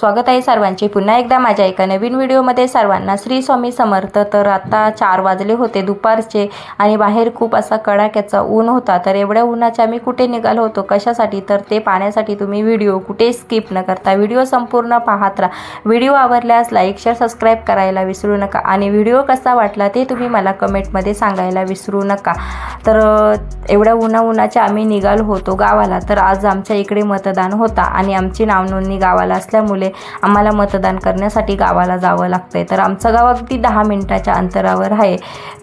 स्वागत आहे सर्वांचे पुन्हा एकदा माझ्या एका नवीन व्हिडिओमध्ये। सर्वांना श्री स्वामी समर्थ। तर आता 4 वाजले होते दुपारचे आणि बाहेर खूप असा कडाक्याचा ऊन होता। तर एवढ्या उन्हाच्या आम्ही कुठे निघालो होतो, कशासाठी, तर ते पाहण्यासाठी तुम्ही व्हिडिओ कुठे स्किप न करता व्हिडिओ संपूर्ण पाहत राहा। व्हिडिओ आवडल्यास लाईक शेअर सबस्क्राईब करायला विसरू नका आणि व्हिडिओ कसा वाटला ते तुम्ही मला कमेंटमध्ये सांगायला विसरू नका। तर एवढ्या उन्हाच्या आम्ही निघालो होतो गावाला। तर आज आमच्या इकडे मतदान होता आणि आमची नावनोंदणी गावाला असल्यामुळे आम्हाला मतदान करण्यासाठी गावाला जावं लागतंय। तर आमचं गाव अगदी 10 मिनिटाच्या अंतरावर आहे।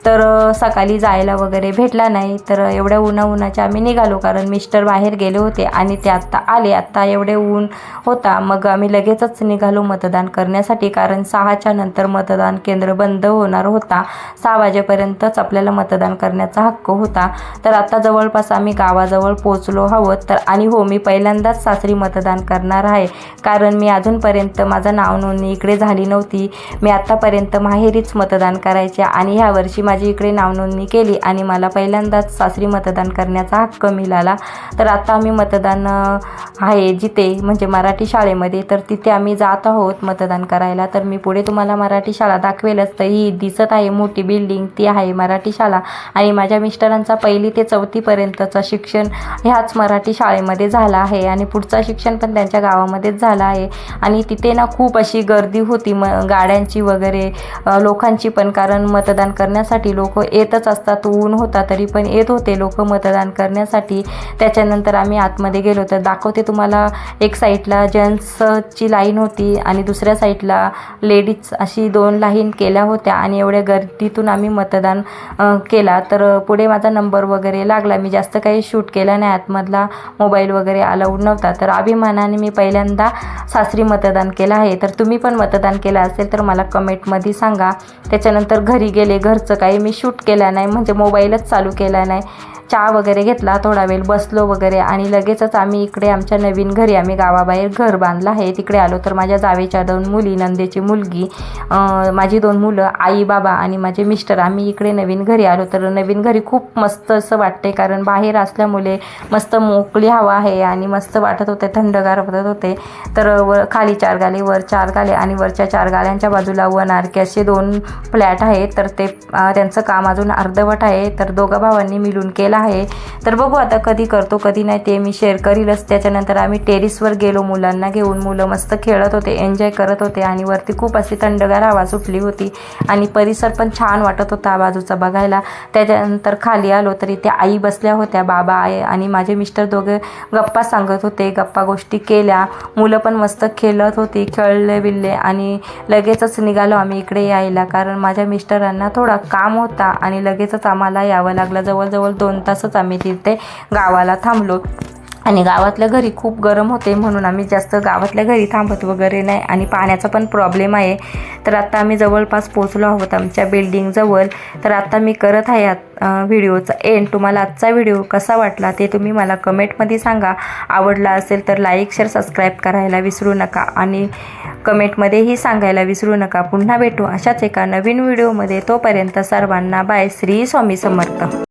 तर सकाळी जायला वगैरे भेटला नाही। तर एवढ्या उन्हाच्या आम्ही निघालो, कारण मिस्टर बाहेर गेले होते आणि ते आत्ता आले। आत्ता एवढे ऊन होता, मग आम्ही लगेचच निघालो मतदान करण्यासाठी, कारण 6च्या नंतर मतदान केंद्र बंद होणार होता। 6 वाजेपर्यंतच आपल्याला मतदान करण्याचा हक्क होता। तर आता जवळपास आम्ही गावाजवळ पोहोचलो आहोत। तर आणि हो, मी पहिल्यांदाच सासरी मतदान करणार आहे, कारण मी अजूनपर्यंत माझं नाव नोंदणी इकडे झाली नव्हती। मी आत्तापर्यंत माहेरीच मतदान करायचे आणि ह्या वर्षी माझी इकडे नाव नोंदणी केली आणि मला पहिल्यांदाच सासरी मतदान करण्याचा हक्क मिळाला। तर आता आम्ही मतदान आहे जिथे, म्हणजे मराठी शाळेमध्ये, तर तिथे आम्ही जात आहोत मतदान करायला। तर मी पुढे तुम्हाला मराठी शाळा दाखवेलच। तर ही दिसत आहे मोठी बिल्डिंग, ती आहे मराठी शाळा आणि माझ्या मिस्टरांचा 1ली ते 4थी पर्यंतचं शिक्षण ह्याच मराठी शाळेमध्ये झालं आहे आणि पुढचं शिक्षण पण त्यांच्या गावामध्येच झालं आहे। आणि तिथे ना खूप अशी गर्दी होती गाड्यांची वगैरे, लोकांची पण, कारण मतदान करण्यासाठी लोक येतच असतात। ऊन होता तरी पण येत होते लोक मतदान करण्यासाठी। त्याच्यानंतर आम्ही आतमध्ये गेलो, तर दाखवते तुम्हाला। एक साईडला जेंट्सची लाईन होती आणि दुसऱ्या साईडला लेडीज, अशी 2 लाईन केल्या होत्या आणि एवढ्या गर्दीतून आम्ही मतदान केला। तर पुढे माझा नंबर वगैरे लागला। मी जास्त काही शूट केला नाही, आतमधला मोबाईल वगैरे अलाउड नव्हता। तर अभिमानाने मी पहिल्यांदा सासरी मतदान केलं आहे। तर तुम्ही पण मतदान केलं असेल तर मला कमेंटमध्ये सांगा। त्याच्यानंतर घरी गेले, घरचं काही मी शूट केलं नाही, म्हणजे मोबाईलच चालू केला नाही। चहा वगैरे घेतला, थोडा वेळ बसलो वगैरे आणि लगेचच आम्ही इकडे आमच्या नवीन घरी, आम्ही गावाबाहेर घर बांधलं आहे तिकडे आलो। तर माझ्या जावेच्या 2 मुली, नंदेची मुलगी, माझी 2 मुलं, आई बाबा आणि माझे मिस्टर, आम्ही इकडे नवीन घरी आलो। तर नवीन घरी खूप मस्त असं वाटते, कारण बाहेर असल्यामुळे मस्त मोकळी हवा आहे आणि मस्त वाटत होते, थंडगार वाटत होते। तर खाली 4 गाले, वर 4 गाले आणि वरच्या 4 गाल्यांच्या बाजूला 1 RK असे 2 फ्लॅट आहेत। तर ते त्यांचं काम अजून अर्धवट आहे। तर दोघा भावांनी मिळून केलं आहे। तर बघू आता कधी करतो कधी नाही ते मी शेअर करीलच। त्याच्यानंतर आम्ही टेरिसवर गेलो मुलांना घेऊन। मुलं मस्त खेळत होते, एन्जॉय करत होते आणि वरती खूप अशी थंडगार हवा सुटली होती आणि परिसर पण छान वाटत होता बाजूचा बघायला। त्याच्यानंतर खाली आलो तर इथे आई बसल्या होत्या, बाबा आहे आणि माझे मिस्टर दोघे गप्पा सांगत होते, गप्पा गोष्टी केल्या। मुलं पण मस्त खेळत होती, खेळले बिल्ले आणि लगेचच निघालो आम्ही इकडे यायला, कारण माझ्या मिस्टरांना थोडा काम होता आणि लगेचच आम्हाला यावं लागलं। जवळजवळ 2 तासच आम्ही तिथे गावाला थांबलो आणि गावातल्या घरी खूप गरम होते, म्हणून आम्ही जास्त गावातल्या घरी थांबत वगैरे नाही आणि पाण्याचा पण प्रॉब्लेम आहे। तर आता आम्ही जवळपास पोहोचलो आहोत आमच्या बिल्डिंगजवळ। तर आता मी करत आहे व्हिडिओचा एंड। तुम्हाला आजचा व्हिडिओ कसा वाटला ते तुम्ही मला कमेंटमध्ये सांगा। आवडला असेल तर लाईक शेअर सबस्क्राईब करायला विसरू नका आणि कमेंटमध्येही सांगायला विसरू नका। पुन्हा भेटू अशाच एका नवीन व्हिडिओमध्ये। तोपर्यंत सर्वांना बाय। श्री स्वामी समर्थ।